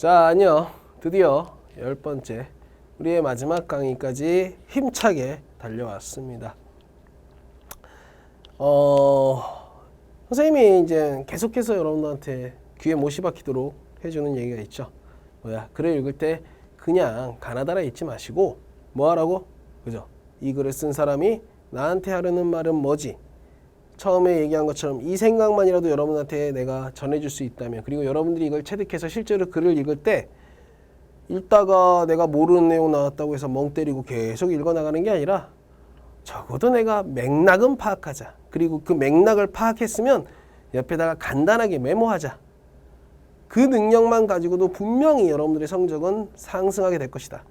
자, 안녕. 드디어 10번째 우리의 마지막 강의까지 힘차게 달려왔습니다. 선생님이 이제 계속해서 여러분들한테 귀에 못이 박히도록 해주는 얘기가 있죠. 뭐야? 글을 읽을 때 그냥 가나다라 읽지 마시고 뭐 하라고? 그죠? 이 글을 쓴 사람이 나한테 하려는 말은 뭐지? 처음에 얘기한 것처럼 이 생각만이라도 여러분한테 내가 전해줄 수 있다면, 그리고 여러분들이 이걸 체득해서 실제로 글을 읽을 때 읽다가 내가 모르는 내용 나왔다고 해서 멍 때리고 계속 읽어나가는 게 아니라 적어도 내가 맥락은 파악하자. 그리고 그 맥락을 파악했으면 옆에다가 간단하게 메모하자. 그 능력만 가지고도 분명히 여러분들의 성적은 상승하게 될 것이다.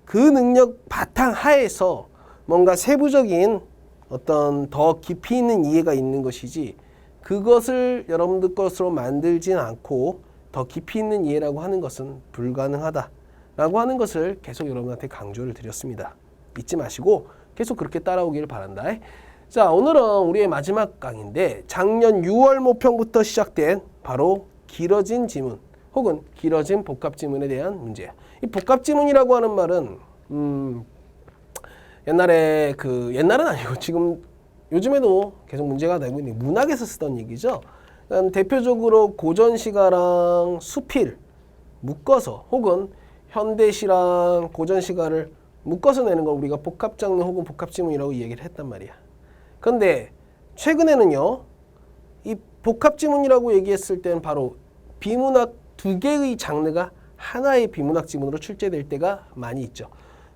그 능력 바탕 하에서 뭔가 세부적인 어떤 더 깊이 있는 이해가 있는 것이지, 그것을 여러분들 것으로 만들진 않고 더 깊이 있는 이해라고 하는 것은 불가능하다라고 하는 것을 계속 여러분한테 강조를 드렸습니다. 잊지 마시고 계속 그렇게 따라오기를 바란다. 자, 오늘은 우리의 마지막 강의인데 작년 6월 모평부터 시작된 바로 길어진 지문 혹은 길어진 복합지문에 대한 문제야. 이 복합지문이라고 하는 말은 옛날은 아니고 지금 요즘에도 계속 문제가 되고 있는 문학에서 쓰던 얘기죠. 그러니까 대표적으로 고전시가랑 수필 묶어서 혹은 현대시랑 고전시가를 묶어서 내는 걸 우리가 복합장르 혹은 복합지문이라고 얘기를 했단 말이야. 그런데 최근에는요, 이 복합지문이라고 얘기했을 때는 바로 비문학 두 개의 장르가 하나의 비문학 지문으로 출제될 때가 많이 있죠.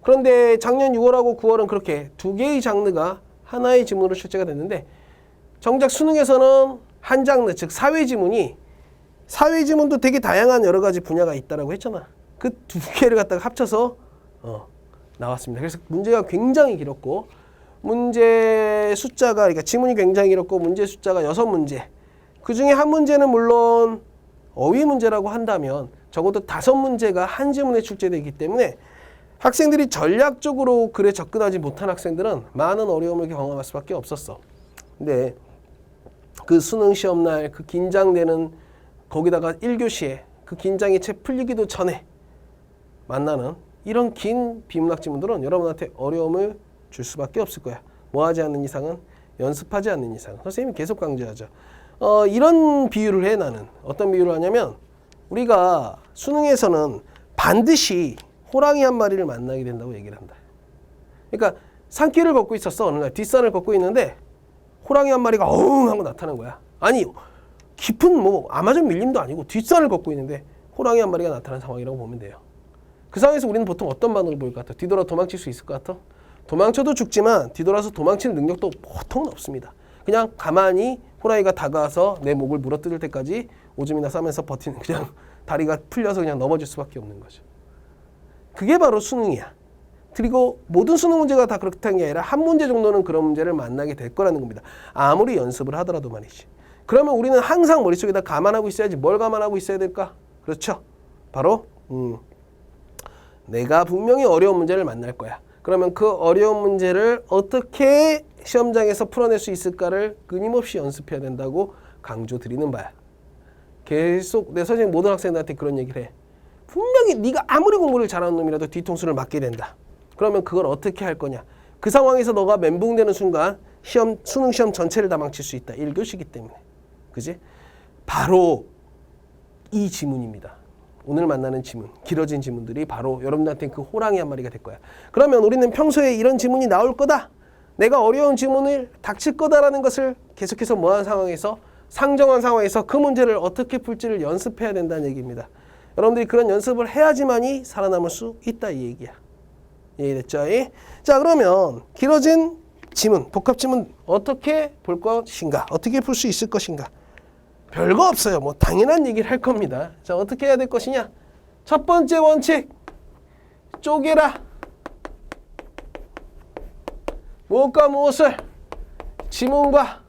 그런데 작년 6월하고 9월은 그렇게 두 개의 장르가 하나의 지문으로 출제가 됐는데, 정작 수능에서는 한 장르, 즉 사회지문도 되게 다양한 여러 가지 분야가 있다라고 했잖아. 그 두 개를 갖다가 합쳐서 나왔습니다. 그래서 문제가 굉장히 길었고, 문제 숫자가, 그러니까 지문이 굉장히 길었고 문제 숫자가 6문제. 그 중에 한 문제는 물론 어휘 문제라고 한다면 적어도 5문제가 한 지문에 출제되기 때문에 학생들이 전략적으로 글에 접근하지 못한 학생들은 많은 어려움을 경험할 수밖에 없었어. 근데 그 수능 시험날 그 긴장되는, 거기다가 1교시에 그 긴장이 채 풀리기도 전에 만나는 이런 긴 비문학 지문들은 여러분한테 어려움을 줄 수밖에 없을 거야. 뭐 하지 않는 이상은, 연습하지 않는 이상. 선생님이 계속 강조하죠. 이런 비유를 해. 나는 어떤 비유를 하냐면, 우리가 수능에서는 반드시 호랑이 한 마리를 만나게 된다고 얘기를 한다. 그러니까 산길을 걷고 있었어. 어느 날 뒷산을 걷고 있는데 호랑이 한 마리가 어흥 하고 나타난 거야. 아니, 깊은 아마존 밀림도 아니고 뒷산을 걷고 있는데 호랑이 한 마리가 나타난 상황이라고 보면 돼요. 그 상황에서 우리는 보통 어떤 반응을 보일 것 같아? 뒤돌아 도망칠 수 있을 것 같아? 도망쳐도 죽지만 뒤돌아서 도망치는 능력도 보통은 없습니다. 그냥 가만히 호랑이가 다가와서 내 목을 물어뜯을 때까지 오줌이나 싸면서 버티는, 그냥 다리가 풀려서 그냥 넘어질 수밖에 없는 거죠. 그게 바로 수능이야. 그리고 모든 수능 문제가 다 그렇다는 게 아니라 한 문제 정도는 그런 문제를 만나게 될 거라는 겁니다. 아무리 연습을 하더라도 말이지. 그러면 우리는 항상 머릿속에다 감안하고 있어야지. 뭘 감안하고 있어야 될까? 그렇죠. 바로 내가 분명히 어려운 문제를 만날 거야. 그러면 그 어려운 문제를 어떻게 시험장에서 풀어낼 수 있을까를 끊임없이 연습해야 된다고 강조드리는 바야. 계속 내 선생님 모든 학생들한테 그런 얘기를 해. 분명히 네가 아무리 공부를 잘하는 놈이라도 뒤통수를 맞게 된다. 그러면 그걸 어떻게 할 거냐. 그 상황에서 너가 멘붕되는 순간 수능 시험 전체를 다 망칠 수 있다. 1교시기 때문에. 그지? 바로 이 지문입니다. 오늘 만나는 지문, 길어진 지문들이 바로 여러분들한테 그 호랑이 한 마리가 될 거야. 그러면 우리는 평소에 이런 지문이 나올 거다. 내가 어려운 지문을 닥칠 거다라는 것을 계속해서 뭐한 상황에서, 상정한 상황에서 그 문제를 어떻게 풀지를 연습해야 된다는 얘기입니다. 여러분들이 그런 연습을 해야지만이 살아남을 수 있다, 이 얘기야. 이해됐죠? 자, 그러면 길어진 지문, 복합지문 어떻게 볼 것인가? 어떻게 풀 수 있을 것인가? 별거 없어요. 당연한 얘기를 할 겁니다. 자, 어떻게 해야 될 것이냐? 첫 번째 원칙, 쪼개라. 무엇과 무엇을, 지문과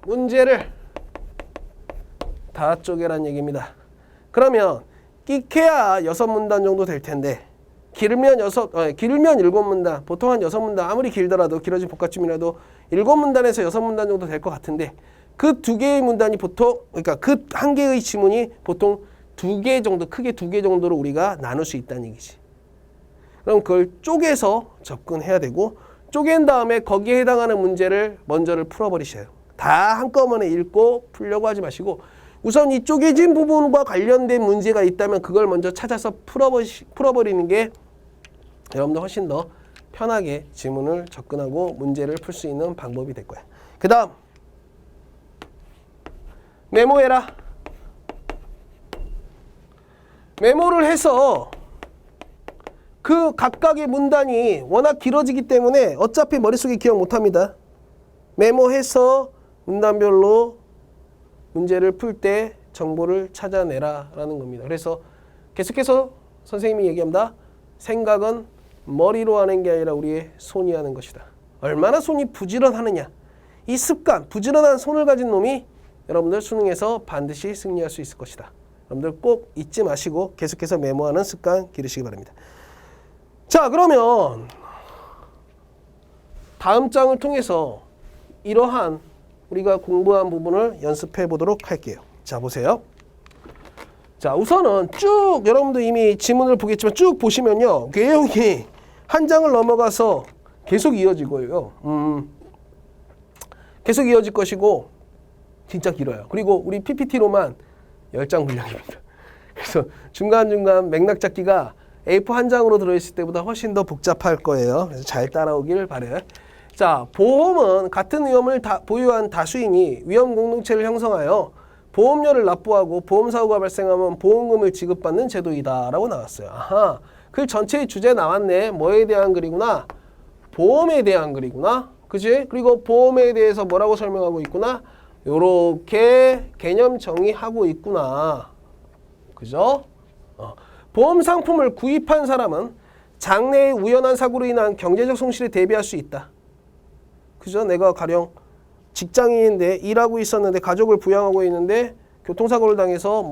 문제를 다 쪼개란 얘기입니다. 그러면 끼케야 6문단 정도 될 텐데, 길면 7문단, 보통 한 6문단, 아무리 길더라도, 길어진 복합지문이라도 7문단에서 6문단 정도 될 것 같은데, 그 두 개의 문단이 보통, 그러니까 그 한 개의 지문이 보통 두 개 정도, 크게 두 개 정도로 우리가 나눌 수 있다는 얘기지. 그럼 그걸 쪼개서 접근해야 되고, 쪼갠 다음에 거기에 해당하는 문제를 먼저를 풀어버리셔요. 다 한꺼번에 읽고 풀려고 하지 마시고 우선 이 쪼개진 부분과 관련된 문제가 있다면 그걸 먼저 찾아서 풀어버리는 게 여러분들 훨씬 더 편하게 지문을 접근하고 문제를 풀 수 있는 방법이 될 거야. 그 다음 메모해라. 메모를 해서 그 각각의 문단이 워낙 길어지기 때문에 어차피 머릿속에 기억 못합니다. 메모해서 문단별로 문제를 풀 때 정보를 찾아내라 라는 겁니다. 그래서 계속해서 선생님이 얘기합니다. 생각은 머리로 하는 게 아니라 우리의 손이 하는 것이다. 얼마나 손이 부지런하느냐. 이 습관, 부지런한 손을 가진 놈이 여러분들 수능에서 반드시 승리할 수 있을 것이다. 여러분들 꼭 잊지 마시고 계속해서 메모하는 습관 기르시기 바랍니다. 자, 그러면 다음 장을 통해서 이러한 우리가 공부한 부분을 연습해 보도록 할게요. 자, 보세요. 자, 우선은 쭉 여러분들 이미 지문을 보겠지만 쭉 보시면요. 내용이 한 장을 넘어가서 계속 이어지고요. 계속 이어질 것이고 진짜 길어요. 그리고 우리 PPT로만 10장 분량입니다. 그래서 중간중간 맥락 잡기가 A4 한 장으로 들어있을 때보다 훨씬 더 복잡할 거예요. 그래서 잘 따라오길 바래요. 자, 보험은 같은 위험을 보유한 다수인이 위험 공동체를 형성하여 보험료를 납부하고 보험사고가 발생하면 보험금을 지급받는 제도이다 라고 나왔어요. 아하, 글 전체의 주제 나왔네. 뭐에 대한 글이구나? 보험에 대한 글이구나. 그치? 그리고 보험에 대해서 뭐라고 설명하고 있구나? 요렇게 개념 정의하고 있구나. 그죠? 보험 상품을 구입한 사람은 장래의 우연한 사고로 인한 경제적 손실에 대비할 수 있다. 그죠? 내가 가령 직장인인데 일하고 있었는데 가족을 부양하고 있는데 교통사고를 당해서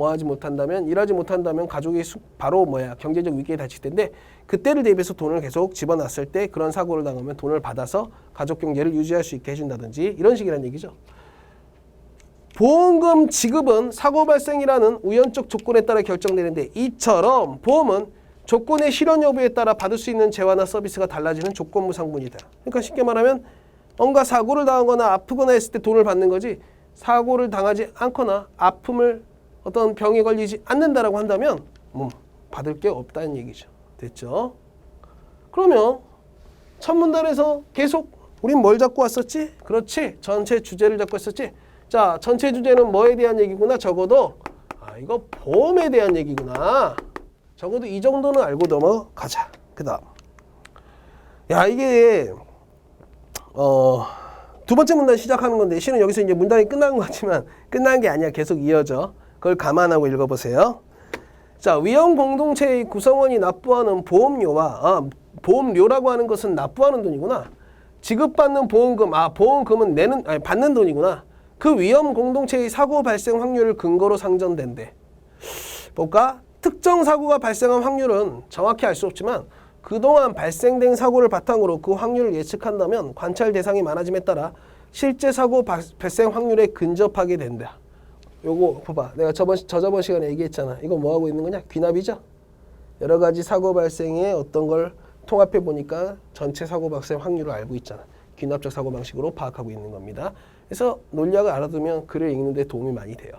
일하지 못한다면 가족이 바로 경제적 위기에 닥칠 텐데 그때를 대비해서 돈을 계속 집어놨을 때 그런 사고를 당하면 돈을 받아서 가족 경제를 유지할 수 있게 해준다든지 이런 식이란 얘기죠. 보험금 지급은 사고 발생이라는 우연적 조건에 따라 결정되는데 이처럼 보험은 조건의 실현 여부에 따라 받을 수 있는 재화나 서비스가 달라지는 조건부 상품이다. 그러니까 쉽게 말하면 뭔가 사고를 당하거나 아프거나 했을 때 돈을 받는 거지 사고를 당하지 않거나 아픔을 어떤 병에 걸리지 않는다라고 한다면 받을 게 없다는 얘기죠. 됐죠? 그러면 첫 문단에서 계속 우린 뭘 잡고 왔었지? 그렇지. 전체 주제를 잡고 왔었지. 자, 전체 주제는 뭐에 대한 얘기구나. 적어도 이거 보험에 대한 얘기구나. 적어도 이 정도는 알고 넘어가자. 그 다음 이게 두 번째 문단 시작하는 건데 실은 여기서 이제 문단이 끝난 것 같지만 끝난 게 아니야. 계속 이어져. 그걸 감안하고 읽어보세요. 자, 위험 공동체의 구성원이 납부하는 보험료와 보험료라고 하는 것은 납부하는 돈이구나. 지급받는 보험금, 보험금은 받는 돈이구나. 그 위험 공동체의 사고 발생 확률을 근거로 상정된대. 볼까? 특정 사고가 발생한 확률은 정확히 알 수 없지만 그동안 발생된 사고를 바탕으로 그 확률을 예측한다면 관찰 대상이 많아짐에 따라 실제 사고 발생 확률에 근접하게 된다. 요거 봐봐. 내가 저저번 시간에 얘기했잖아. 이거 뭐 하고 있는 거냐? 귀납이죠? 여러 가지 사고 발생의 어떤 걸 통합해 보니까 전체 사고 발생 확률을 알고 있잖아. 귀납적 사고 방식으로 파악하고 있는 겁니다. 그래서 논리학을 알아두면 글을 읽는 데 도움이 많이 돼요.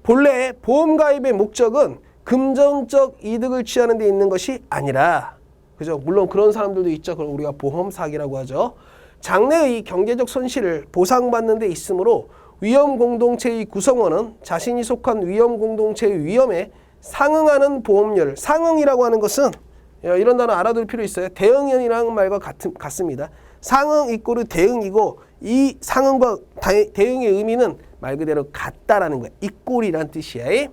본래 보험 가입의 목적은 금전적 이득을 취하는 데 있는 것이 아니라, 그죠? 물론 그런 사람들도 있죠. 그걸 우리가 보험 사기라고 하죠. 장래의 경제적 손실을 보상받는 데 있으므로 위험 공동체의 구성원은 자신이 속한 위험 공동체의 위험에 상응하는 보험료를, 상응이라고 하는 것은 이런 단어 알아둘 필요 있어요. 대응이라는 말과 같습니다. 상응 이꼬르 대응이고 이 상응과 대응의 의미는 말 그대로 같다라는 거야. 이꼴이란 뜻이야.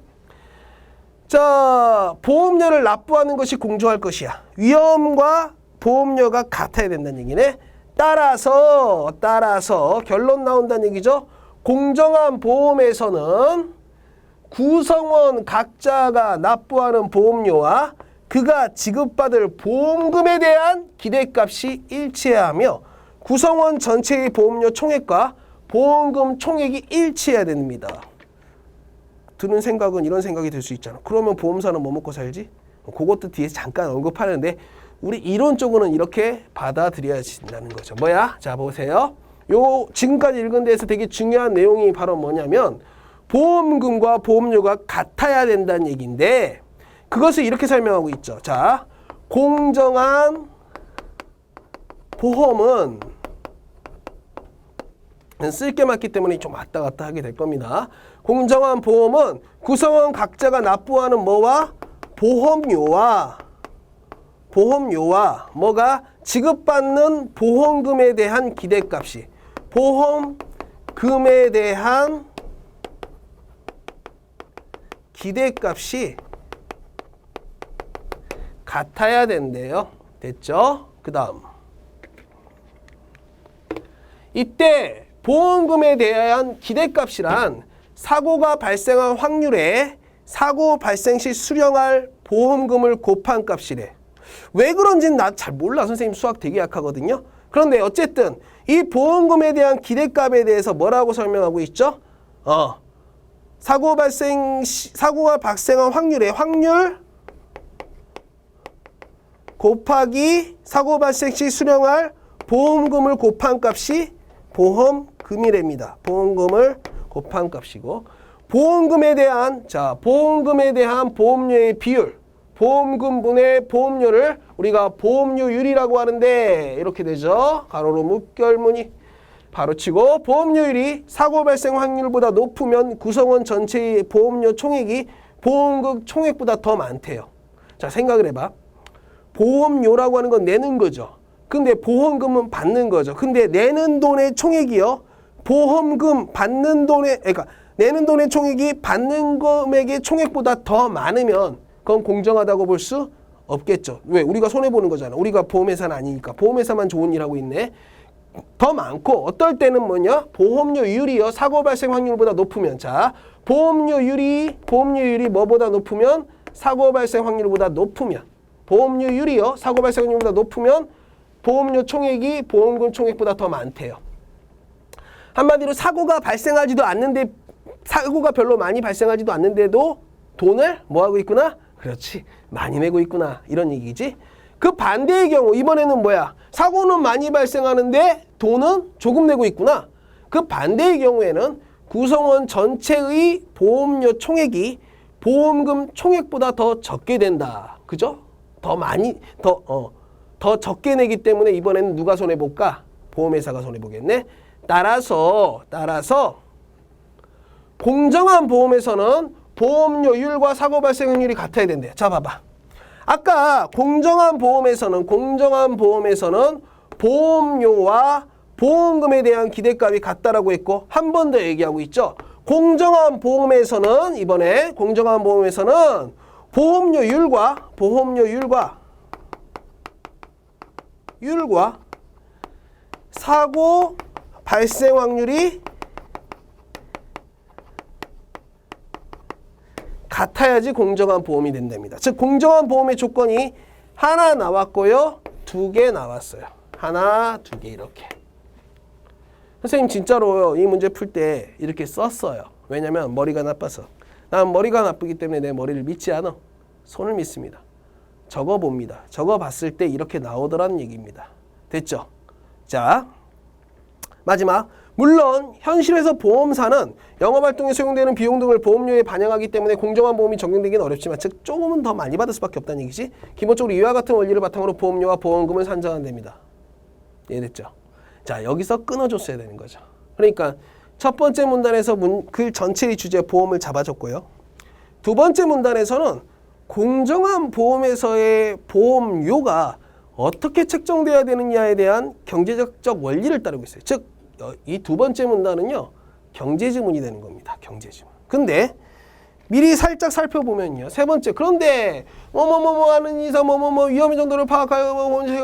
자, 보험료를 납부하는 것이 공정할 것이야. 위험과 보험료가 같아야 된다는 얘기네. 따라서 결론 나온다는 얘기죠. 공정한 보험에서는 구성원 각자가 납부하는 보험료와 그가 지급받을 보험금에 대한 기대값이 일치해야 하며 구성원 전체의 보험료 총액과 보험금 총액이 일치해야 됩니다. 드는 생각은 이런 생각이 들 수 있잖아. 그러면 보험사는 뭐 먹고 살지? 그것도 뒤에서 잠깐 언급하는데 우리 이론적으로는 이렇게 받아들여야 된다는 거죠. 뭐야? 자, 보세요. 요 지금까지 읽은 데에서 되게 중요한 내용이 바로 뭐냐면 보험금과 보험료가 같아야 된다는 얘기인데 그것을 이렇게 설명하고 있죠. 자, 공정한 보험은 쓸게 많기 때문에 좀 왔다 갔다 하게 될 겁니다. 공정한 보험은 구성원 각자가 납부하는 뭐와 보험료와 뭐가 지급받는 보험금에 대한 기대값이 보험금에 대한 기대값이 같아야 된대요. 됐죠? 그 다음 이때 보험금에 대한 기대값이란 사고가 발생한 확률에 사고 발생 시 수령할 보험금을 곱한 값이래. 왜 그런지는 나 잘 몰라. 선생님 수학 되게 약하거든요. 그런데 어쨌든 이 보험금에 대한 기대값에 대해서 뭐라고 설명하고 있죠? 사고가 발생한 확률에 확률 곱하기 사고 발생 시 수령할 보험금을 곱한 값이 보험금이랍니다. 보험금을 곱한 값이고 보험금에 대한 보험료의 비율 보험금분의 보험료를 우리가 보험료율이라고 하는데 이렇게 되죠. 가로로 묶결무늬 바로 치고 보험료율이 사고 발생 확률보다 높으면 구성원 전체의 보험료 총액이 보험금 총액보다 더 많대요. 자, 생각을 해봐. 보험료라고 하는 건 내는 거죠. 근데 보험금은 받는 거죠. 근데 내는 돈의 총액이요. 보험금 받는 돈의 그러니까 내는 돈의 총액이 받는 금액의 총액보다 더 많으면 그건 공정하다고 볼 수 없겠죠. 왜? 우리가 손해보는 거잖아. 우리가 보험회사는 아니니까. 보험회사만 좋은 일 하고 있네. 더 많고 어떨 때는 뭐냐? 보험료율이요. 사고 발생 확률보다 높으면 자, 보험료율이 뭐보다 높으면 사고 발생 확률보다 높으면 보험료율이요. 사고 발생 확률보다 높으면 보험료 총액이 보험금 총액보다 더 많대요. 한마디로 사고가 발생하지도 않는데 사고가 별로 많이 발생하지도 않는데도 돈을 뭐 하고 있구나? 그렇지. 많이 내고 있구나. 이런 얘기지. 그 반대의 경우 이번에는 뭐야? 사고는 많이 발생하는데 돈은 조금 내고 있구나. 그 반대의 경우에는 구성원 전체의 보험료 총액이 보험금 총액보다 더 적게 된다. 그죠? 더 적게 내기 때문에 이번에는 누가 손해볼까? 보험회사가 손해보겠네. 따라서 공정한 보험에서는 보험료율과 사고 발생 확률이 같아야 된대. 자, 봐봐. 아까 공정한 보험에서는 보험료와 보험금에 대한 기대값이 같다라고 했고 한 번 더 얘기하고 있죠. 공정한 보험에서는 보험료율과 사고 발생 확률이 같아야지 공정한 보험이 된답니다. 즉 공정한 보험의 조건이 하나 나왔고요. 2개 나왔어요. 하나, 2개 이렇게. 선생님 진짜로요. 이 문제 풀 때 이렇게 썼어요. 왜냐면 머리가 나빠서. 난 머리가 나쁘기 때문에 내 머리를 믿지 않아. 손을 믿습니다. 적어봅니다. 적어봤을 때 이렇게 나오더라는 얘기입니다. 됐죠? 자, 마지막. 물론 현실에서 보험사는 영업활동에 소용되는 비용 등을 보험료에 반영하기 때문에 공정한 보험이 적용되기는 어렵지만 즉 조금은 더 많이 받을 수밖에 없다는 얘기지. 기본적으로 이와 같은 원리를 바탕으로 보험료와 보험금을 산정한답니다. 이해됐죠? 자, 여기서 끊어줬어야 되는 거죠. 그러니까 첫 번째 문단에서 글 전체의 주제 보험을 잡아줬고요. 두 번째 문단에서는 공정한 보험에서의 보험료가 어떻게 책정돼야 되느냐에 대한 경제적 원리를 따르고 있어요. 즉, 이 두 번째 문단은요. 경제지문이 되는 겁니다. 경제지문. 근데 미리 살짝 살펴보면요. 세 번째, 그런데 뭐뭐뭐 하는 이상 뭐뭐뭐 위험의 정도를 파악하여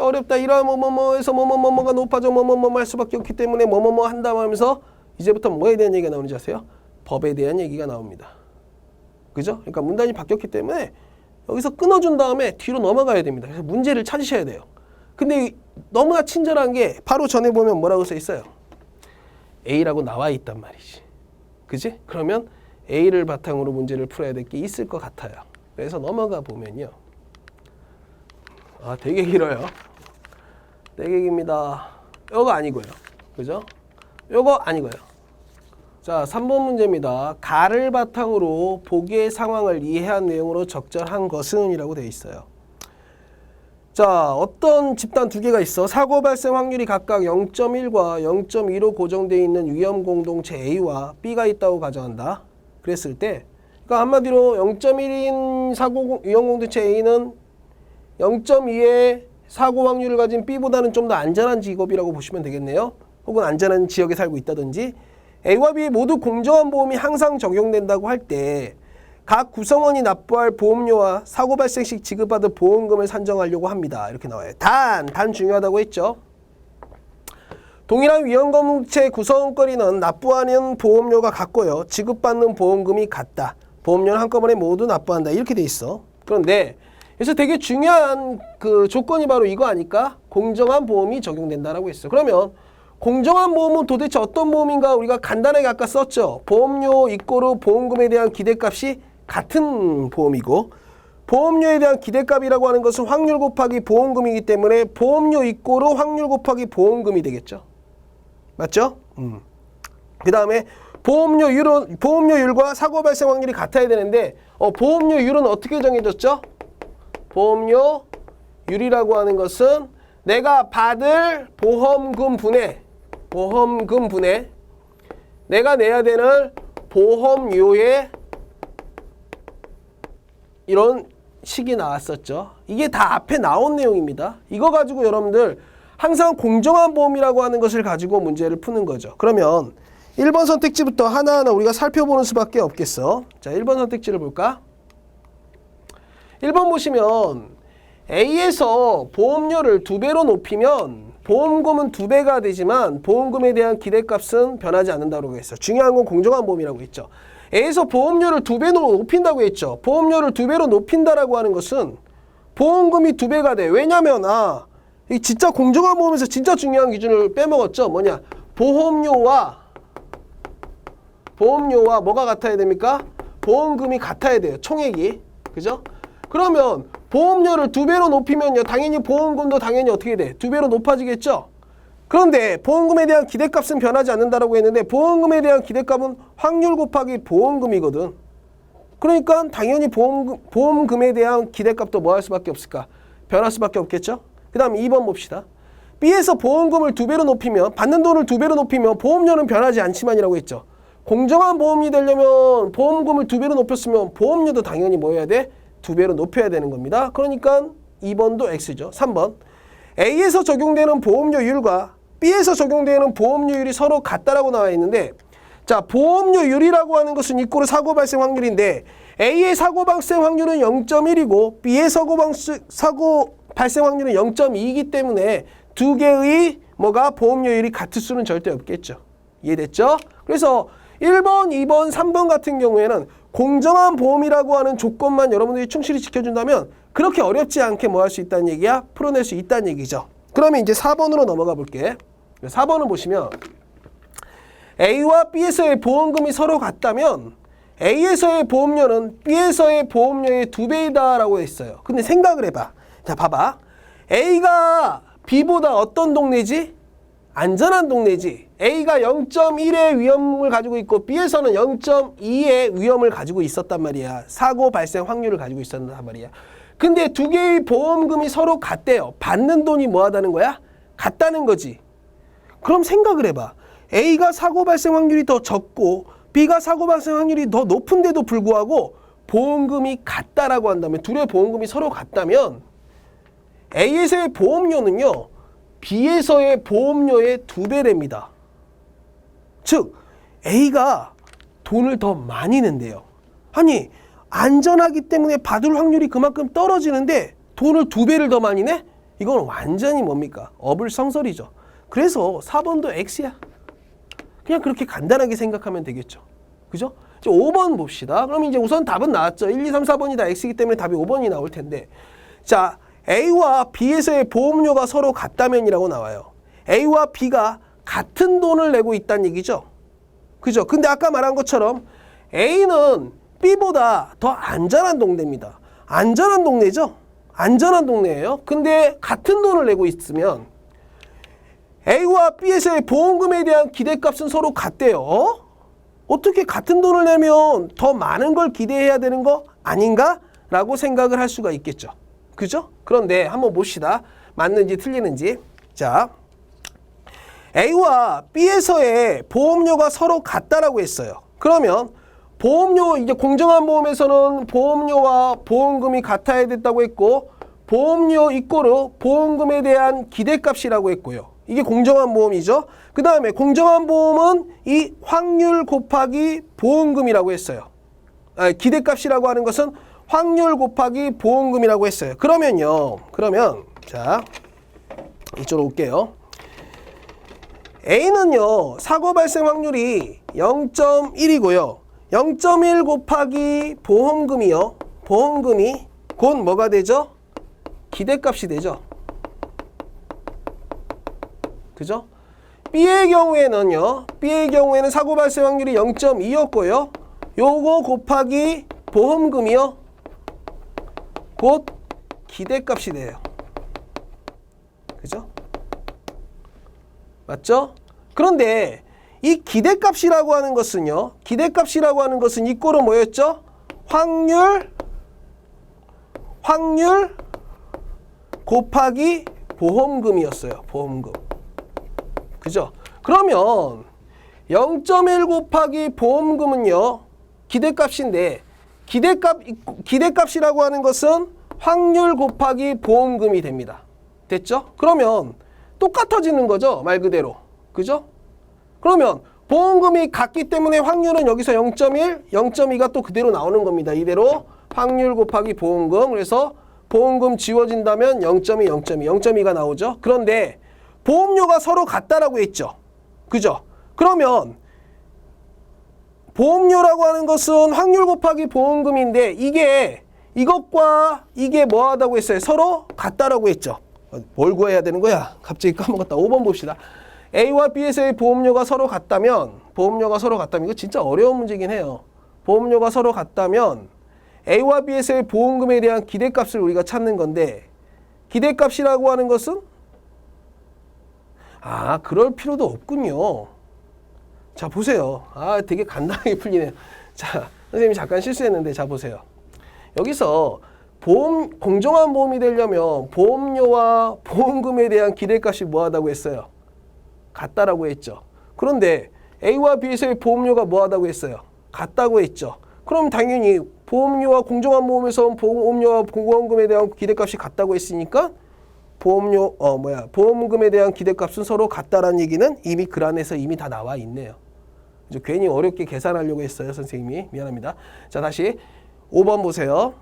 어렵다. 이러한 뭐뭐뭐에서 뭐뭐뭐가 높아져 뭐뭐뭐 할 수밖에 없기 때문에 뭐뭐뭐 한다고 하면서 이제부터 뭐에 대한 얘기가 나오는지 아세요? 법에 대한 얘기가 나옵니다. 그죠? 그러니까 문단이 바뀌었기 때문에 여기서 끊어준 다음에 뒤로 넘어가야 됩니다. 그래서 문제를 찾으셔야 돼요. 근데 너무나 친절한 게 바로 전에 보면 뭐라고 써 있어요? A라고 나와 있단 말이지. 그지? 그러면 A를 바탕으로 문제를 풀어야 될 게 있을 것 같아요. 그래서 넘어가 보면요. 아, 되게 길어요. 되게 깁니다. 요거 아니고요. 그죠? 요거 아니고요. 자, 3번 문제입니다. 가를 바탕으로 보기의 상황을 이해한 내용으로 적절한 것은 이라고 되어 있어요. 자, 어떤 집단 두 개가 있어. 사고 발생 확률이 각각 0.1과 0.2로 고정되어 있는 위험 공동체 A와 B가 있다고 가정한다. 그랬을 때, 그러니까 한마디로 0.1인 사고 위험 공동체 A는 0.2의 사고 확률을 가진 B보다는 좀 더 안전한 직업이라고 보시면 되겠네요. 혹은 안전한 지역에 살고 있다든지. A와 B 모두 공정한 보험이 항상 적용된다고 할 때 각 구성원이 납부할 보험료와 사고 발생 시 지급받을 보험금을 산정하려고 합니다. 이렇게 나와요. 단 중요하다고 했죠. 동일한 위험공동체 구성원끼리는 납부하는 보험료가 같고요. 지급받는 보험금이 같다. 보험료는 한꺼번에 모두 납부한다. 이렇게 돼 있어. 그런데 그래서 되게 중요한 그 조건이 바로 이거 아닐까? 공정한 보험이 적용된다라고 했어. 그러면 공정한 보험은 도대체 어떤 보험인가? 우리가 간단하게 아까 썼죠. 보험료 이꼬르 보험금에 대한 기대값이 같은 보험이고, 보험료에 대한 기대값이라고 하는 것은 확률 곱하기 보험금이기 때문에 보험료 이꼬르 확률 곱하기 보험금이 되겠죠. 맞죠? 그 다음에 보험료율과 사고 발생 확률이 같아야 되는데 보험료율은 어떻게 정해졌죠? 보험료율이라고 하는 것은 내가 받을 보험금 분의 내가 내야 되는 보험료의 이런 식이 나왔었죠. 이게 다 앞에 나온 내용입니다. 이거 가지고 여러분들 항상 공정한 보험이라고 하는 것을 가지고 문제를 푸는 거죠. 그러면 1번 선택지부터 하나하나 우리가 살펴보는 수밖에 없겠어. 자, 1번 선택지를 볼까? 1번 보시면 A에서 보험료를 2배로 높이면 보험금은 2배가 되지만 보험금에 대한 기대값은 변하지 않는다고 했어. 중요한 건 공정한 보험이라고 했죠. A에서 보험료를 2배로 높인다고 했죠. 보험료를 2배로 높인다라고 하는 것은 보험금이 2배가 돼. 왜냐면 이 진짜 공정한 보험에서 진짜 중요한 기준을 빼먹었죠. 뭐냐? 보험료와 뭐가 같아야 됩니까? 보험금이 같아야 돼요. 총액이. 그죠? 그러면 보험료를 2배로 높이면요. 당연히 보험금도 당연히 어떻게 돼? 2배로 높아지겠죠? 그런데 보험금에 대한 기대값은 변하지 않는다라고 했는데 보험금에 대한 기대값은 확률 곱하기 보험금이거든. 그러니까 당연히 보험금에 대한 기대값도 뭐 할 수밖에 없을까? 변할 수밖에 없겠죠? 그 다음 2번 봅시다. B에서 보험금을 2배로 높이면 받는 돈을 2배로 높이면 보험료는 변하지 않지만이라고 했죠. 공정한 보험이 되려면 보험금을 2배로 높였으면 보험료도 당연히 뭐 해야 돼? 2배로 높여야 되는 겁니다. 그러니까 2번도 X죠. 3번. A에서 적용되는 보험료율과 B에서 적용되는 보험료율이 서로 같다라고 나와 있는데, 자, 보험료율이라고 하는 것은 이꼬르 사고 발생 확률인데 A의 사고 발생 확률은 0.1이고 B의 사고 발생 확률은 0.2이기 때문에 두 개의 뭐가 보험료율이 같을 수는 절대 없겠죠. 이해됐죠? 그래서 1번, 2번, 3번 같은 경우에는 공정한 보험이라고 하는 조건만 여러분들이 충실히 지켜준다면 그렇게 어렵지 않게 뭐 할 수 있다는 얘기야? 풀어낼 수 있다는 얘기죠. 그러면 이제 4번으로 넘어가 볼게. 4번을 보시면 A와 B에서의 보험금이 서로 같다면 A에서의 보험료는 B에서의 보험료의 2배이다 라고 했어요. 근데 생각을 해봐. 자, 봐봐. A가 B보다 어떤 동네지? 안전한 동네지. A가 0.1의 위험을 가지고 있고 B에서는 0.2의 위험을 가지고 있었단 말이야. 사고 발생 확률을 가지고 있었단 말이야. 근데 두 개의 보험금이 서로 같대요. 받는 돈이 뭐 하다는 거야? 같다는 거지. 그럼 생각을 해봐. A가 사고 발생 확률이 더 적고 B가 사고 발생 확률이 더 높은데도 불구하고 보험금이 같다라고 한다면, 둘의 보험금이 서로 같다면 A에서의 보험료는요, B에서의 보험료의 2배랍니다. 즉 A가 돈을 더 많이 낸대요. 아니, 안전하기 때문에 받을 확률이 그만큼 떨어지는데 돈을 2배를 더 많이 내? 이건 완전히 뭡니까? 어불성설이죠. 그래서 4번도 X야. 그냥 그렇게 간단하게 생각하면 되겠죠. 그죠? 이제 5번 봅시다. 그럼 이제 우선 답은 나왔죠. 1, 2, 3, 4번이 다 X이기 때문에 답이 5번이 나올 텐데, 자, A와 B에서의 보험료가 서로 같다면이라고 나와요. A와 B가 같은 돈을 내고 있다는 얘기죠. 그죠? 근데 아까 말한 것처럼 A는 B보다 더 안전한 동네입니다. 안전한 동네죠? 안전한 동네예요. 근데 같은 돈을 내고 있으면 A와 B에서의 보험금에 대한 기대값은 서로 같대요. 어떻게 같은 돈을 내면 더 많은 걸 기대해야 되는 거 아닌가? 라고 생각을 할 수가 있겠죠. 그죠? 그런데 한번 봅시다. 맞는지 틀리는지. 자, A와 B에서의 보험료가 서로 같다라고 했어요. 그러면 보험료, 이제 공정한 보험에서는 보험료와 보험금이 같아야 됐다고 했고, 보험료 이꼬르 보험금에 대한 기대값이라고 했고요. 이게 공정한 보험이죠. 그 다음에 공정한 보험은 이 확률 곱하기 보험금이라고 했어요. 기대값이라고 하는 것은 확률 곱하기 보험금이라고 했어요. 그러면 자, 이쪽으로 올게요. A는요, 사고 발생 확률이 0.1이고요. 0.1 곱하기 보험금이요. 보험금이 곧 뭐가 되죠? 기대값이 되죠. 그죠? B의 경우에는 사고 발생 확률이 0.2였고요. 요거 곱하기 보험금이요. 곧 기대값이 돼요. 그죠? 맞죠? 그런데 이 기대값이라고 하는 것은요. 기대값이라고 하는 것은 이꼴은 뭐였죠? 확률 곱하기 보험금이었어요. 보험금. 그죠? 그러면 0.1 곱하기 보험금은요. 기대값인데 기대값이라고 하는 것은 확률 곱하기 보험금이 됩니다. 됐죠? 그러면 똑같아지는 거죠. 말 그대로. 그죠? 그러면 보험금이 같기 때문에 확률은 여기서 0.1, 0.2가 또 그대로 나오는 겁니다. 이대로 확률 곱하기 보험금. 그래서 보험금 지워진다면 0.2, 0.2가 나오죠. 그런데 보험료가 서로 같다라고 했죠. 그죠? 그러면 보험료라고 하는 것은 확률 곱하기 보험금인데 이것과 이게 뭐하다고 했어요? 서로 같다라고 했죠. 뭘 구해야 되는 거야? 갑자기 까먹었다. 5번 봅시다. A와 B에서의 보험료가 서로 같다면 이거 진짜 어려운 문제긴 해요. 보험료가 서로 같다면 A와 B에서의 보험금에 대한 기대값을 우리가 찾는 건데 기대값이라고 하는 것은 그럴 필요도 없군요. 자, 보세요. 되게 간단하게 풀리네요. 자, 선생님이 잠깐 실수했는데 자, 보세요. 여기서 공정한 보험이 되려면 보험료와 보험금에 대한 기대값이 뭐하다고 했어요? 같다라고 했죠. 그런데 A와 B에서의 보험료가 뭐하다고 했어요? 같다고 했죠. 그럼 당연히 보험료와 공정한 보험에서 보험료와 보험금에 대한 기대값이 같다고 했으니까 보험금에 대한 기대값은 서로 같다라는 얘기는 이미 글 안에서 이미 다 나와 있네요. 괜히 어렵게 계산하려고 했어요, 선생님이. 미안합니다. 자, 다시 5번 보세요.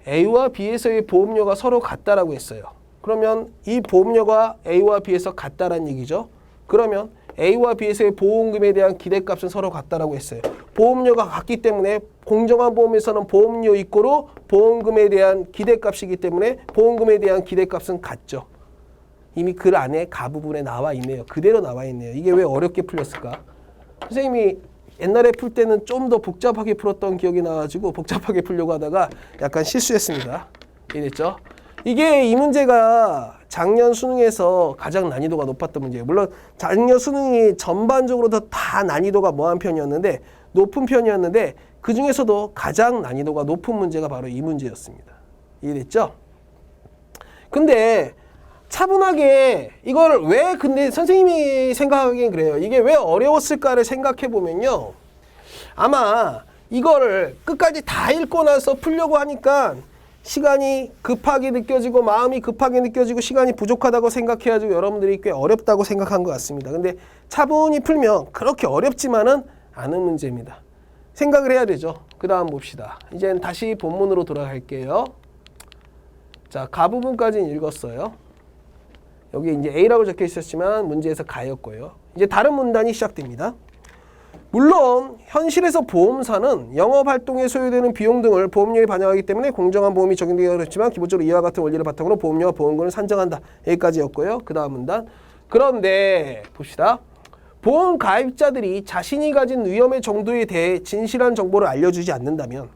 A와 B에서의 보험료가 서로 같다라고 했어요. 그러면 이 보험료가 A와 B에서 같다라는 얘기죠. 그러면 A와 B에서의 보험금에 대한 기대값은 서로 같다라고 했어요. 보험료가 같기 때문에 공정한 보험에서는 보험료 이꼬르 보험금에 대한 기대값이기 때문에 보험금에 대한 기대값은 같죠. 이미 글 안에 가 부분에 나와 있네요. 그대로 나와 있네요. 이게 왜 어렵게 풀렸을까? 선생님이 옛날에 풀 때는 좀 더 복잡하게 풀었던 기억이 나가지고 복잡하게 풀려고 하다가 약간 실수했습니다. 이해됐죠? 이게 이 문제가 작년 수능에서 가장 난이도가 높았던 문제예요. 물론 작년 수능이 전반적으로 다 난이도가 높은 편이었는데 그 중에서도 가장 난이도가 높은 문제가 바로 이 문제였습니다. 이해됐죠? 근데 차분하게 이걸 근데 선생님이 생각하기엔 그래요. 이게 왜 어려웠을까를 생각해 보면요. 아마 이거를 끝까지 다 읽고 나서 풀려고 하니까 시간이 급하게 느껴지고 마음이 급하게 느껴지고 시간이 부족하다고 생각해가지고 여러분들이 꽤 어렵다고 생각한 것 같습니다. 근데 차분히 풀면 그렇게 어렵지만은 않은 문제입니다. 생각을 해야 되죠. 그 다음 봅시다. 이젠 다시 본문으로 돌아갈게요. 자, 가 부분까지는 읽었어요. 여기 이제 A라고 적혀 있었지만 문제에서 가였고요. 이제 다른 문단이 시작됩니다. 물론 현실에서 보험사는 영업활동에 소요되는 비용 등을 보험료에 반영하기 때문에 공정한 보험이 적용되기 어렵지만 기본적으로 이와 같은 원리를 바탕으로 보험료와 보험금을 산정한다. 여기까지였고요. 그 다음 문단. 그런데 봅시다. 보험 가입자들이 자신이 가진 위험의 정도에 대해 진실한 정보를 알려주지 않는다면,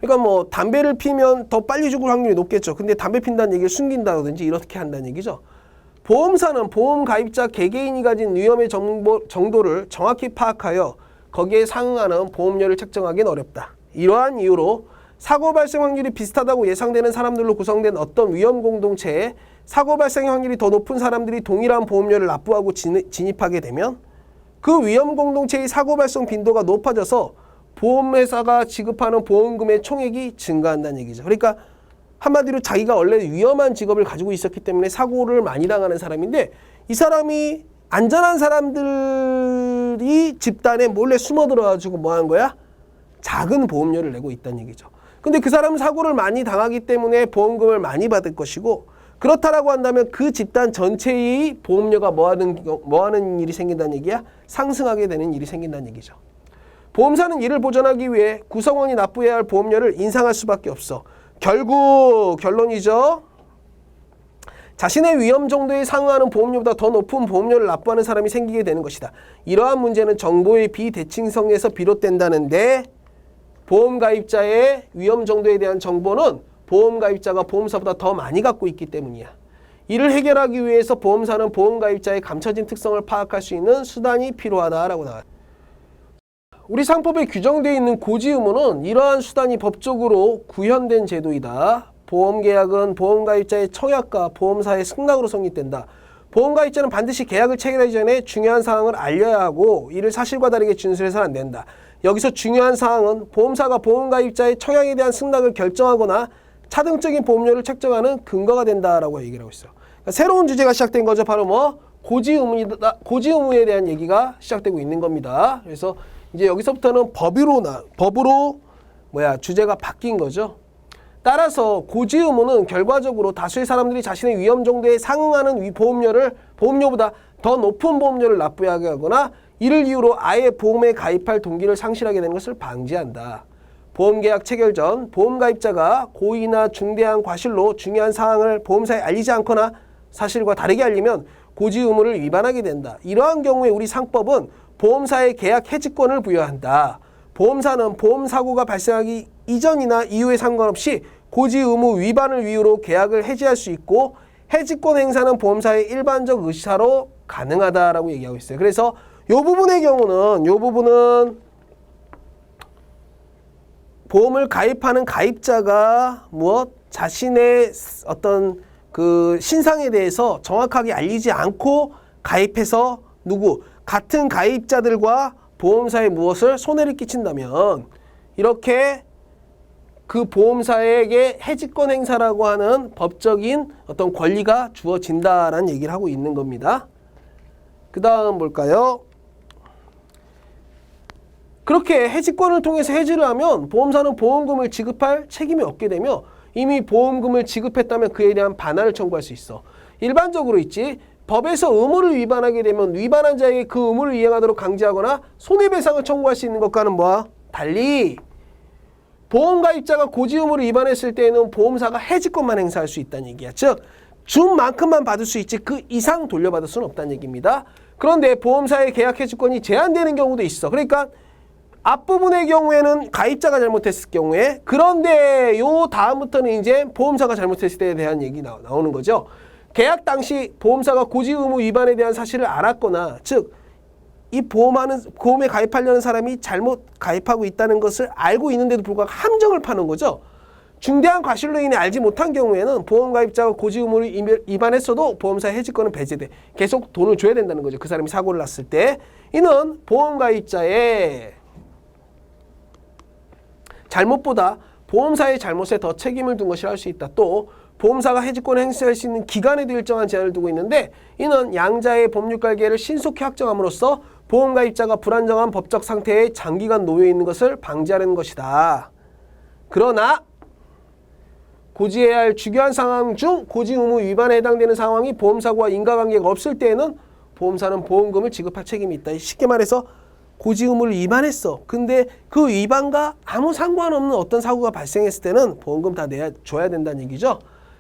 그러니까 뭐 담배를 피면 더 빨리 죽을 확률이 높겠죠. 근데 담배 핀다는 얘기를 숨긴다든지 이렇게 한다는 얘기죠. 보험사는 보험 가입자 개개인이 가진 위험의 정도를 정확히 파악하여 거기에 상응하는 보험료를 책정하기는 어렵다. 이러한 이유로 사고 발생 확률이 비슷하다고 예상되는 사람들로 구성된 어떤 위험 공동체에 사고 발생 확률이 더 높은 사람들이 동일한 보험료를 납부하고 진입하게 되면 그 위험 공동체의 사고 발생 빈도가 높아져서 보험회사가 지급하는 보험금의 총액이 증가한다는 얘기죠. 그러니까 한마디로 자기가 원래 위험한 직업을 가지고 있었기 때문에 사고를 많이 당하는 사람인데, 이 사람이 안전한 사람들이 집단에 몰래 숨어 들어가지고 뭐 한 거야? 작은 보험료를 내고 있다는 얘기죠. 근데 그 사람은 사고를 많이 당하기 때문에 보험금을 많이 받을 것이고, 그렇다라고 한다면 그 집단 전체의 보험료가 뭐 하는 일이 생긴다는 얘기야? 상승하게 되는 일이 생긴다는 얘기죠. 보험사는 이를 보전하기 위해 구성원이 납부해야 할 보험료를 인상할 수밖에 없어. 결국 결론이죠. 자신의 위험 정도에 상응하는 보험료보다 더 높은 보험료를 납부하는 사람이 생기게 되는 것이다. 이러한 문제는 정보의 비대칭성에서 비롯된다는데, 보험 가입자의 위험 정도에 대한 정보는 보험 가입자가 보험사보다 더 많이 갖고 있기 때문이야. 이를 해결하기 위해서 보험사는 보험 가입자의 감춰진 특성을 파악할 수 있는 수단이 필요하다라고 나왔다. 우리 상법에 규정되어 있는 고지 의무는 이러한 수단이 법적으로 구현된 제도이다. 보험계약은 보험가입자의 청약과 보험사의 승낙으로 성립된다. 보험가입자는 반드시 계약을 체결하기 전에 중요한 사항을 알려야 하고 이를 사실과 다르게 준수해서는 안 된다. 여기서 중요한 사항은 보험사가 보험가입자의 청약에 대한 승낙을 결정하거나 차등적인 보험료를 책정하는 근거가 된다라고 얘기를 하고 있어요. 그러니까 새로운 주제가 시작된 거죠. 바로 뭐 고지 의무에 대한 얘기가 시작되고 있는 겁니다. 그래서 이제 여기서부터는 법으로 주제가 바뀐 거죠. 따라서 고지 의무는 결과적으로 다수의 사람들이 자신의 위험 정도에 상응하는 보험료보다 더 높은 보험료를 납부하게 하거나 이를 이유로 아예 보험에 가입할 동기를 상실하게 되는 것을 방지한다. 보험계약 체결 전 보험가입자가 고의나 중대한 과실로 중요한 사항을 보험사에 알리지 않거나 사실과 다르게 알리면 고지 의무를 위반하게 된다. 이러한 경우에 우리 상법은 보험사의 계약 해지권을 부여한다. 보험사는 보험사고가 발생하기 이전이나 이후에 상관없이 고지 의무 위반을 이유로 계약을 해지할 수 있고, 해지권 행사는 보험사의 일반적 의사로 가능하다라고 얘기하고 있어요. 그래서 이 부분의 경우는 보험을 가입하는 가입자가 자신의 어떤 그 신상에 대해서 정확하게 알리지 않고 가입해서 같은 가입자들과 보험사에 무엇을 손해를 끼친다면 이렇게 그 보험사에게 해지권 행사라고 하는 법적인 어떤 권리가 주어진다라는 얘기를 하고 있는 겁니다. 그 다음 볼까요? 그렇게 해지권을 통해서 해지를 하면 보험사는 보험금을 지급할 책임이 없게 되며 이미 보험금을 지급했다면 그에 대한 반환을 청구할 수 있어. 일반적으로 있지. 법에서 의무를 위반하게 되면 위반한 자에게 그 의무를 이행하도록 강제하거나 손해배상을 청구할 수 있는 것과는 달리 보험가입자가 고지 의무를 위반했을 때에는 보험사가 해지권만 행사할 수 있다는 얘기야. 즉, 준 만큼만 받을 수 있지 그 이상 돌려받을 수는 없다는 얘기입니다. 그런데 보험사의 계약 해지권이 제한되는 경우도 있어. 그러니까 앞부분의 경우에는 가입자가 잘못했을 경우에, 그런데 요 다음부터는 이제 보험사가 잘못했을 때에 대한 얘기 나오는 거죠. 계약 당시 보험사가 고지 의무 위반에 대한 사실을 알았거나, 즉 이 보험에 가입하려는 사람이 잘못 가입하고 있다는 것을 알고 있는데도 불구하고 함정을 파는 거죠. 중대한 과실로 인해 알지 못한 경우에는 보험 가입자가 고지 의무를 위반했어도 보험사의 해지권은 배제돼. 계속 돈을 줘야 된다는 거죠. 그 사람이 사고를 났을 때. 이는 보험 가입자의 잘못보다 보험사의 잘못에 더 책임을 둔 것이라 할 수 있다. 또 보험사가 해지권을 행사할 수 있는 기간에도 일정한 제한을 두고 있는데, 이는 양자의 법률관계를 신속히 확정함으로써 보험가입자가 불안정한 법적 상태에 장기간 놓여 있는 것을 방지하려는 것이다. 그러나 고지해야 할 중요한 상황 중 고지 의무 위반에 해당되는 상황이 보험사고와 인과관계가 없을 때에는 보험사는 보험금을 지급할 책임이 있다. 쉽게 말해서 고지 의무를 위반했어. 근데 그 위반과 아무 상관없는 어떤 사고가 발생했을 때는 보험금 다 줘야 된다는 얘기죠.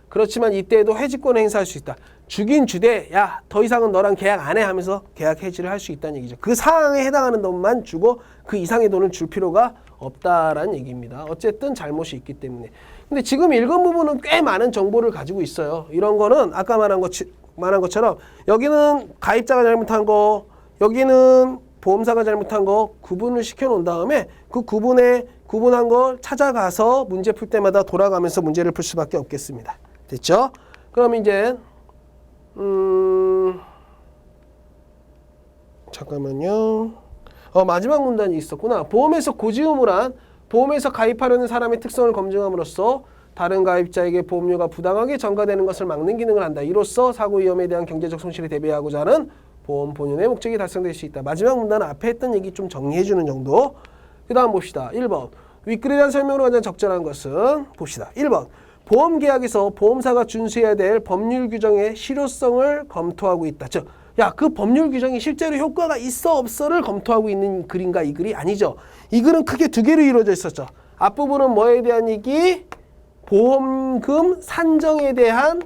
그렇지만 이때에도 해지권을 행사할 수 있다. 주긴 주되 야, 더 이상은 너랑 계약 안 해 하면서 계약 해지를 할 수 있다는 얘기죠. 그 사항에 해당하는 돈만 주고 그 이상의 돈을 줄 필요가 없다라는 얘기입니다. 어쨌든 잘못이 있기 때문에. 근데 지금 읽은 부분은 꽤 많은 정보를 가지고 있어요. 이런 거는 아까 말한 것처럼 여기는 가입자가 잘못한 거, 여기는 보험사가 잘못한 거 구분을 시켜놓은 다음에 그 구분한 걸 찾아가서 문제 풀 때마다 돌아가면서 문제를 풀 수밖에 없겠습니다. 됐죠? 그럼 이제 잠깐만요. 마지막 문단이 있었구나. 보험에서 고지의무란 보험에서 가입하려는 사람의 특성을 검증함으로써 다른 가입자에게 보험료가 부당하게 전가되는 것을 막는 기능을 한다. 이로써 사고 위험에 대한 경제적 손실에 대비하고자 하는 보험 본연의 목적이 달성될 수 있다. 마지막 문단은 앞에 했던 얘기 좀 정리해주는 정도. 그 다음 봅시다. 1번. 윗글에 대한 설명으로 가장 적절한 것은 봅시다. 1번. 보험계약에서 보험사가 준수해야 될 법률 규정의 실효성을 검토하고 있다. 즉, 야, 그 법률 규정이 실제로 효과가 있어 없어를 검토하고 있는 글인가 이 글이 아니죠. 이 글은 크게 두 개로 이루어져 있었죠. 앞부분은 뭐에 대한 얘기? 보험금 산정에 대한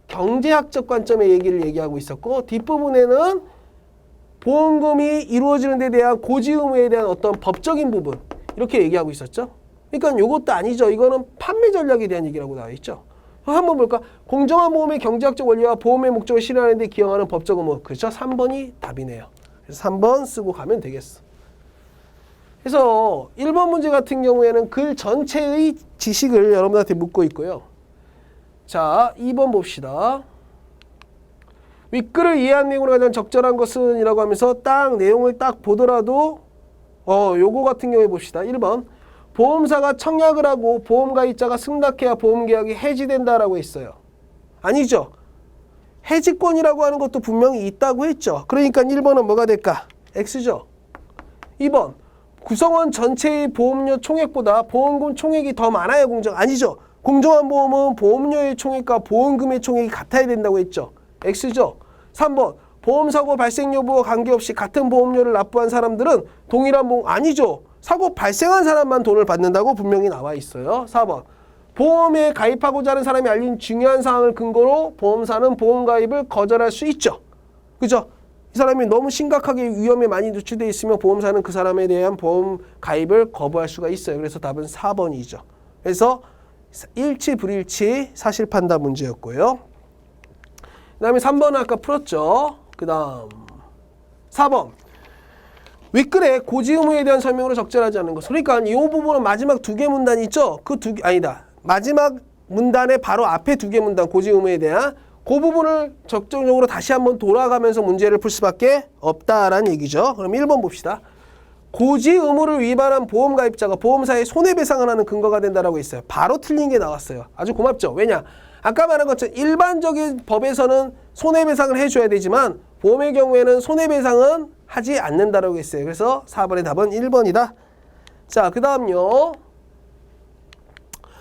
경제학적 관점의 얘기를 얘기하고 있었고, 뒷부분에는 보험금이 이루어지는 데 대한 고지의무에 대한 어떤 법적인 부분 이렇게 얘기하고 있었죠. 그러니까 이것도 아니죠. 이거는 판매 전략에 대한 얘기라고 나와 있죠. 한번 볼까? 공정한 보험의 경제학적 원리와 보험의 목적을 실현하는 데 기여하는 법적 의무. 그렇죠? 3번이 답이네요. 그래서 3번 쓰고 가면 되겠어. 그래서 1번 문제 같은 경우에는 글 전체의 지식을 여러분한테 묻고 있고요. 자, 2번 봅시다. 윗글을 이해한 내용으로 가장 적절한 것은 이라고 하면서 딱 내용을 딱 보더라도 요거 같은 경우에 봅시다. 1번. 보험사가 청약을 하고 보험가입자가 승낙해야 보험계약이 해지된다라고 했어요. 아니죠. 해지권이라고 하는 것도 분명히 있다고 했죠. 그러니까 1번은 뭐가 될까? X죠. 2번. 구성원 전체의 보험료 총액보다 보험금 총액이 더 많아야 공정. 아니죠. 공정한 보험은 보험료의 총액과 보험금의 총액이 같아야 된다고 했죠. X죠. 3번. 보험사고 발생 여부와 관계없이 같은 보험료를 납부한 사람들은 동일한 보험. 아니죠. 사고 발생한 사람만 돈을 받는다고 분명히 나와 있어요. 4번. 보험에 가입하고자 하는 사람이 알린 중요한 사항을 근거로 보험사는 보험 가입을 거절할 수 있죠. 그죠? 이 사람이 너무 심각하게 위험에 많이 노출되어 있으면 보험사는 그 사람에 대한 보험 가입을 거부할 수가 있어요. 그래서 답은 4번이죠. 그래서 일치 불일치 사실 판단 문제였고요. 그 다음에 3번은 아까 풀었죠. 그 다음 4번. 윗글에 고지의무에 대한 설명으로 적절하지 않은 것. 그러니까 이 부분은 마지막 두 개 문단 있죠? 그 두 개, 아니다. 마지막 문단의 바로 앞에 두 개 문단, 고지의무에 대한 그 부분을 적정적으로 다시 한번 돌아가면서 문제를 풀 수밖에 없다라는 얘기죠. 그럼 1번 봅시다. 고지의무를 위반한 보험가입자가 보험사에 손해배상을 하는 근거가 된다라고 했어요. 바로 틀린 게 나왔어요. 아주 고맙죠. 왜냐? 아까 말한 것처럼 일반적인 법에서는 손해배상을 해줘야 되지만 보험의 경우에는 손해배상은 하지 않는다라고 했어요. 그래서 4번의 답은 1번이다. 자, 그 다음요.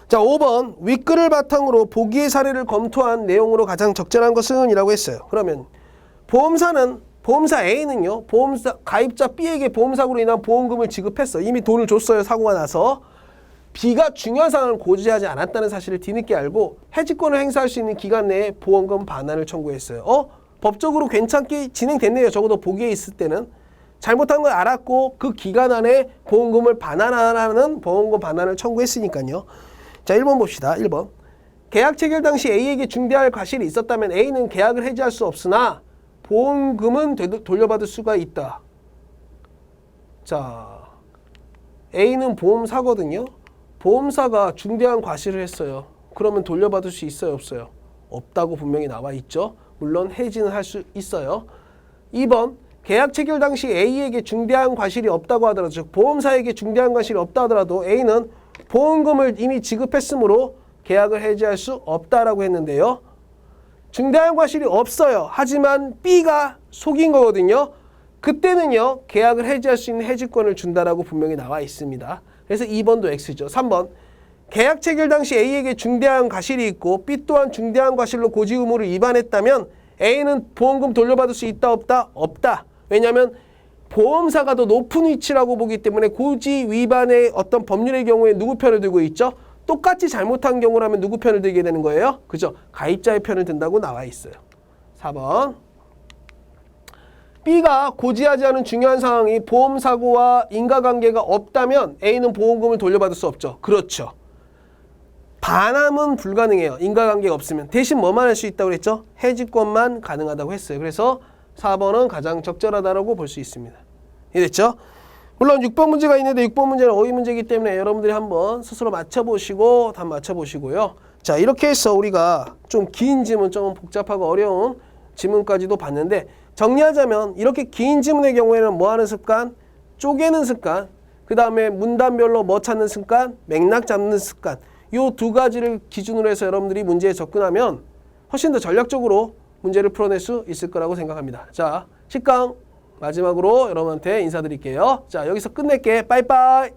자, 5번. 윗글을 바탕으로 보기의 사례를 검토한 내용으로 가장 적절한 것은 이라고 했어요. 그러면 보험사 A는요. 가입자 B에게 보험사고로 인한 보험금을 지급했어. 이미 돈을 줬어요. 사고가 나서. B가 중요한 사항을 고지하지 않았다는 사실을 뒤늦게 알고 해지권을 행사할 수 있는 기간 내에 보험금 반환을 청구했어요. 법적으로 괜찮게 진행됐네요. 적어도 보기에 있을 때는. 잘못한 걸 알았고 그 기간 안에 보험금을 반환하라는 보험금 반환을 청구했으니까요. 자, 1번 봅시다. 1번. 계약 체결 당시 A에게 중대할 과실이 있었다면 A는 계약을 해지할 수 없으나 보험금은 돌려받을 수가 있다. 자, A는 보험사거든요. 보험사가 중대한 과실을 했어요. 그러면 돌려받을 수 있어요, 없어요? 없다고 분명히 나와 있죠. 물론 해지는 할 수 있어요. 2번. 계약 체결 당시 A에게 중대한 과실이 없다고 하더라도, 즉 보험사에게 중대한 과실이 없다 하더라도 A는 보험금을 이미 지급했으므로 계약을 해지할 수 없다라고 했는데요. 중대한 과실이 없어요. 하지만 B가 속인 거거든요. 그때는요. 계약을 해지할 수 있는 해지권을 준다라고 분명히 나와 있습니다. 그래서 2번도 X죠. 3번. 계약 체결 당시 A에게 중대한 과실이 있고 B 또한 중대한 과실로 고지 의무를 위반했다면 A는 보험금 돌려받을 수 있다 없다? 없다. 왜냐하면 보험사가 더 높은 위치라고 보기 때문에 고지 위반의 어떤 법률의 경우에 누구 편을 들고 있죠? 똑같이 잘못한 경우라면 누구 편을 들게 되는 거예요? 그죠? 가입자의 편을 든다고 나와 있어요. 4번. B가 고지하지 않은 중요한 상황이 보험사고와 인과관계가 없다면 A는 보험금을 돌려받을 수 없죠. 그렇죠. 반함은 불가능해요. 인과관계가 없으면. 대신 뭐만 할 수 있다고 그랬죠? 해지권만 가능하다고 했어요. 그래서 4번은 가장 적절하다고 볼 수 있습니다. 이해됐죠? 물론 6번 문제가 있는데 6번 문제는 어휘 문제이기 때문에 여러분들이 한번 스스로 맞춰보시고 답 맞춰보시고요. 자, 이렇게 해서 우리가 좀 긴 지문, 좀 복잡하고 어려운 지문까지도 봤는데 정리하자면 이렇게 긴 지문의 경우에는 뭐 하는 습관? 쪼개는 습관, 그 다음에 문단별로 뭐 찾는 습관? 맥락 잡는 습관. 요 두 가지를 기준으로 해서 여러분들이 문제에 접근하면 훨씬 더 전략적으로 문제를 풀어낼 수 있을 거라고 생각합니다. 자, 10강 마지막으로 여러분한테 인사드릴게요. 자, 여기서 끝낼게. 빠이빠이.